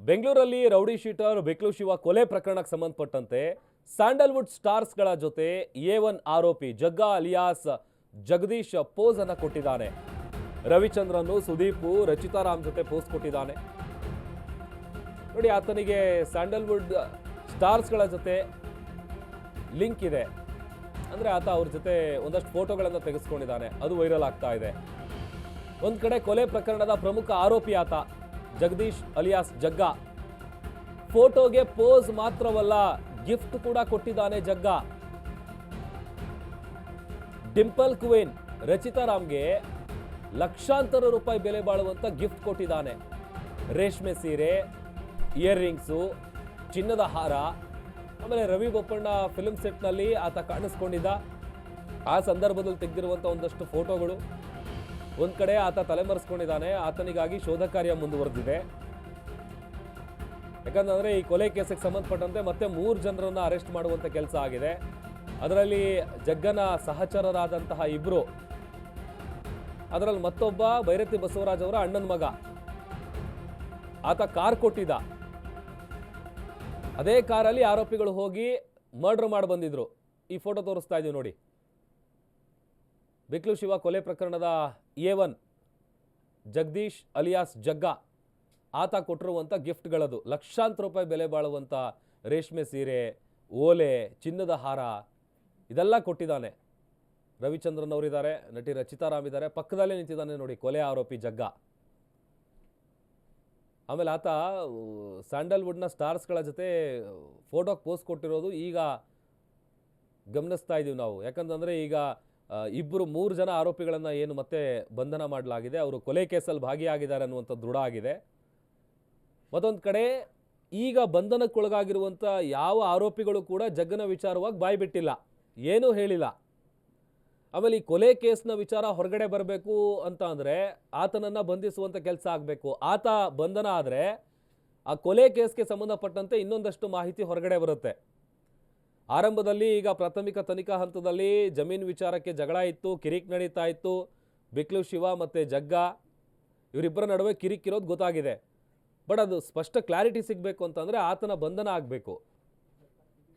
ಬೆಂಗಳೂರಲ್ಲಿ rowdy sheeter ಬಿಕ್ಲು Shiva ಕೊಲೆ ಪ್ರಕರಣಕ್ಕೆ ಸಂಬಂಧಪಟ್ಟಂತೆ ಸ್ಯಾಂಡಲ್ವುಡ್ ಸ್ಟಾರ್ಸ್ಗಳ ಜೊತೆ A1 ಆರೋಪಿ ಜಗ್ಗಾ ಅಲಿಯಾಸ್ ಜಗದೀಶ್ ಪೋಸ್ ಅನ್ನು ಕೊಟ್ಟಿದ್ದಾನೆ. ರವಿಚಂದ್ರನ್, ಸುದೀಪ್, ರಚಿತಾ ರಾಮ್ ಜೊತೆ ಪೋಸ್ ಕೊಟ್ಟಿದ್ದಾನೆ. ನೋಡಿ, ಆತನಿಗೆ ಸ್ಯಾಂಡಲ್ವುಡ್ ಸ್ಟಾರ್ಸ್ಗಳ ಜೊತೆ ಲಿಂಕ್ ಇದೆ. ಅಂದ್ರೆ ಆತ ಅವ್ರ ಜೊತೆ ಒಂದಷ್ಟು ಫೋಟೋಗಳನ್ನು ತೆಗೆಸ್ಕೊಂಡಿದ್ದಾನೆ. ಅದು ವೈರಲ್ ಆಗ್ತಾ ಇದೆ. ಒಂದ್ ಕಡೆ ಕೊಲೆ ಪ್ರಕರಣದ ಪ್ರಮುಖ ಆರೋಪಿ ಆತ ಜಗದೀಶ್ ಅಲಿಯಾಸ್ ಜಗ್ಗಾ. ಫೋಟೋಗೆ ಪೋಸ್ ಮಾತ್ರವಲ್ಲ, ಗಿಫ್ಟ್ ಕೂಡ ಕೊಟ್ಟಿದ್ದಾನೆ ಜಗ್ಗಾ. ಡಿಂಪಲ್ ಕ್ವೀನ್ ರಚಿತಾ ರಾಮ್ಗೆ ಲಕ್ಷಾಂತರ ರೂಪಾಯಿ ಬೆಲೆ ಬಾಳುವಂತ ಗಿಫ್ಟ್ ಕೊಟ್ಟಿದ್ದಾನೆ. ರೇಷ್ಮೆ ಸೀರೆ, ಇಯರ್ ರಿಂಗ್ಸು, ಚಿನ್ನದ ಹಾರ. ಆಮೇಲೆ ರವಿ ಬೋಪಣ್ಣ ಫಿಲ್ಮ್ ಸೆಟ್ನಲ್ಲಿ ಆತ ಕಾಣಿಸ್ಕೊಂಡಿದ್ದ. ಆ ಸಂದರ್ಭದಲ್ಲಿ ತೆಗೆದಿರುವಂಥ ಒಂದಷ್ಟು ಫೋಟೋಗಳು. ಒಂದ್ ಕಡೆ ಆತ ತಲೆಮರೆಸ್ಕೊಂಡಿದ್ದಾನೆ. ಆತನಿಗಾಗಿ ಶೋಧ ಕಾರ್ಯ ಮುಂದುವರೆದಿದೆ. ಯಾಕಂತಂದ್ರೆ ಈ ಕೊಲೆ ಕೇಸಿಗೆ ಸಂಬಂಧಪಟ್ಟಂತೆ ಮತ್ತೆ 3 ಜನರನ್ನ ಅರೆಸ್ಟ್ ಮಾಡುವಂತ ಕೆಲಸ ಆಗಿದೆ. ಅದರಲ್ಲಿ ಜಗ್ಗನ ಸಹಚರರಾದಂತಹ 2, ಅದರಲ್ಲಿ ಮತ್ತೊಬ್ಬ ಭೈರತಿ ಬಸವರಾಜ್ ಅವರ ಅಣ್ಣನ ಮಗ. ಆತ ಕಾರ್ ಕೊಟ್ಟಿದ್ದ. ಅದೇ ಕಾರಲ್ಲಿ ಆರೋಪಿಗಳು ಹೋಗಿ ಮರ್ಡರ್ ಮಾಡಿ ಬಂದಿದ್ರು. ಈ ಫೋಟೋ ತೋರಿಸ್ತಾ ಇದೀವಿ ನೋಡಿ. ಬಿಕ್ಲು ಶಿವ ಕೊಲೆ ಪ್ರಕರಣದ A1 ಜಗದೀಶ್ ಅಲಿಯಾಸ್ ಜಗ್ಗಾ ಆತ ಕೊಟ್ಟಿರುವಂಥ ಗಿಫ್ಟ್ಗಳದು. ಲಕ್ಷಾಂತರ ರೂಪಾಯಿ ಬೆಲೆ ಬಾಳುವಂಥ ರೇಷ್ಮೆ ಸೀರೆ, ಓಲೆ, ಚಿನ್ನದ ಹಾರ ಇದೆಲ್ಲ ಕೊಟ್ಟಿದ್ದಾನೆ. ರವಿಚಂದ್ರನ್ ಅವರಿದ್ದಾರೆ, ನಟಿ ರಚಿತಾ ರಾಮ್ ಇದ್ದಾರೆ. ಪಕ್ಕದಲ್ಲೇ ನಿಂತಿದ್ದಾನೆ ನೋಡಿ ಕೊಲೆ ಆರೋಪಿ ಜಗ್ಗಾ. ಆಮೇಲೆ ಆತ ಸ್ಯಾಂಡಲ್ವುಡ್ನ ಸ್ಟಾರ್ಸ್ಗಳ ಜೊತೆ ಫೋಟೋಗೆ ಪೋಸ್ಟ್ ಕೊಟ್ಟಿರೋದು ಈಗ ಗಮನಿಸ್ತಾ ಇದ್ದೀವಿ ನಾವು. ಯಾಕಂತಂದರೆ ಈಗ 3 ಜನ ಆರೋಪಿಗಳನ್ನು ಏನು ಮತ್ತೆ ಬಂಧನ ಮಾಡಲಾಗಿದೆ. ಅವರು ಕೊಲೆ ಕೇಸಲ್ಲಿ ಭಾಗಿಯಾಗಿದ್ದಾರೆ ಅನ್ನುವಂಥ ದೃಢ ಆಗಿದೆ. ಮತ್ತೊಂದು ಕಡೆ ಈಗ ಬಂಧನಕ್ಕೊಳಗಾಗಿರುವಂಥ ಯಾವ ಆರೋಪಿಗಳು ಕೂಡ ಜಗ್ಗನ ವಿಚಾರವಾಗಿ ಬಾಯಿ ಬಿಟ್ಟಿಲ್ಲ, ಏನೂ ಹೇಳಿಲ್ಲ. ಆಮೇಲೆ ಈ ಕೊಲೆ ಕೇಸ್ನ ವಿಚಾರ ಹೊರಗಡೆ ಬರಬೇಕು ಅಂತ ಅಂದರೆ ಆತನನ್ನು ಬಂಧಿಸುವಂಥ ಕೆಲಸ ಆಗಬೇಕು. ಆತ ಬಂಧನ ಆದರೆ ಆ ಕೊಲೆ ಕೇಸ್ಗೆ ಸಂಬಂಧಪಟ್ಟಂತೆ ಇನ್ನೊಂದಷ್ಟು ಮಾಹಿತಿ ಹೊರಗಡೆ ಬರುತ್ತೆ. ಆರಂಭದಲ್ಲಿ ಈಗ ಪ್ರಾಥಮಿಕ ತನಿಖಾ ಹಂತದಲ್ಲಿ ಜಮೀನು ವಿಚಾರಕ್ಕೆ ಜಗಳ ಇತ್ತು, ಕಿರಿಕ್ ನಡೀತಾ ಇತ್ತು. ಬಿಕ್ಲು ಶಿವ ಮತ್ತು ಜಗ್ಗಾ ಇವರಿಬ್ಬರ ನಡುವೆ ಕಿರಿಕಿರೋದು ಗೊತ್ತಾಗಿದೆ. ಬಟ್ ಅದು ಸ್ಪಷ್ಟ ಕ್ಲಾರಿಟಿ ಸಿಗಬೇಕು ಅಂತಂದರೆ ಆತನ ಬಂಧನ ಆಗಬೇಕು.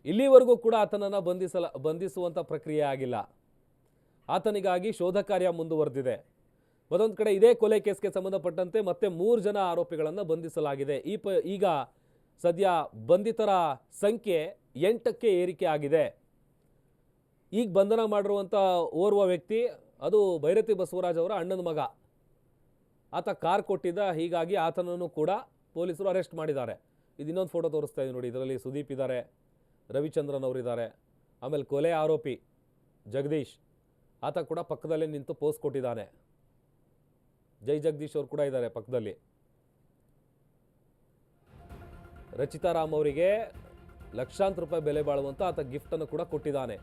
ಇಲ್ಲಿವರೆಗೂ ಕೂಡ ಆತನನ್ನು ಬಂಧಿಸುವಂಥ ಪ್ರಕ್ರಿಯೆ ಆಗಿಲ್ಲ. ಆತನಿಗಾಗಿ ಶೋಧ ಕಾರ್ಯ ಮುಂದುವರೆದಿದೆ. ಮತ್ತೊಂದು ಕಡೆ ಇದೇ ಕೊಲೆ ಕೇಸ್ಗೆ ಸಂಬಂಧಪಟ್ಟಂತೆ ಮತ್ತೆ 3 ಜನ ಆರೋಪಿಗಳನ್ನು ಬಂಧಿಸಲಾಗಿದೆ. ಈಗ ಸದ್ಯ ಬಂಧಿತರ ಸಂಖ್ಯೆ 8ಕ್ಕೆ ಏರಿಕೆ ಆಗಿದೆ. ಈಗ ಬಂಧನ ಮಾಡಿರುವಂಥ ಓರ್ವ ವ್ಯಕ್ತಿ ಅದು ಭೈರತಿ ಬಸವರಾಜ್ ಅವರ ಅಣ್ಣನ ಮಗ. ಆತ ಕಾರ್ ಕೊಟ್ಟಿದ್ದ. ಹೀಗಾಗಿ ಆತನನ್ನು ಕೂಡ ಪೊಲೀಸರು ಅರೆಸ್ಟ್ ಮಾಡಿದ್ದಾರೆ. ಇದು ಇನ್ನೊಂದು ಫೋಟೋ ತೋರಿಸ್ತಾ ಇದ್ದೀನಿ ನೋಡಿ. ಇದರಲ್ಲಿ ಸುದೀಪ್ ಇದ್ದಾರೆ, ರವಿಚಂದ್ರನ್ ಅವರಿದ್ದಾರೆ. ಆಮೇಲೆ ಕೊಲೆ ಆರೋಪಿ ಜಗದೀಶ್ ಆತ ಕೂಡ ಪಕ್ಕದಲ್ಲೇ ನಿಂತು ಪೋಸ್ ಕೊಟ್ಟಿದ್ದಾನೆ. ಜೈ ಜಗದೀಶ್ ಅವರು ಕೂಡ ಇದ್ದಾರೆ ಪಕ್ಕದಲ್ಲಿ. ರಚಿತಾ ರಾಮ್ ಅವರಿಗೆ ಲಕ್ಷಾಂತರ ರೂಪಾಯಿ ಬೆಲೆ ಬಾಳುವಂತ ಆತ ಗಿಫ್ಟ್ ಅನ್ನು ಕೂಡ ಕೊಟ್ಟಿದ್ದಾನೆ.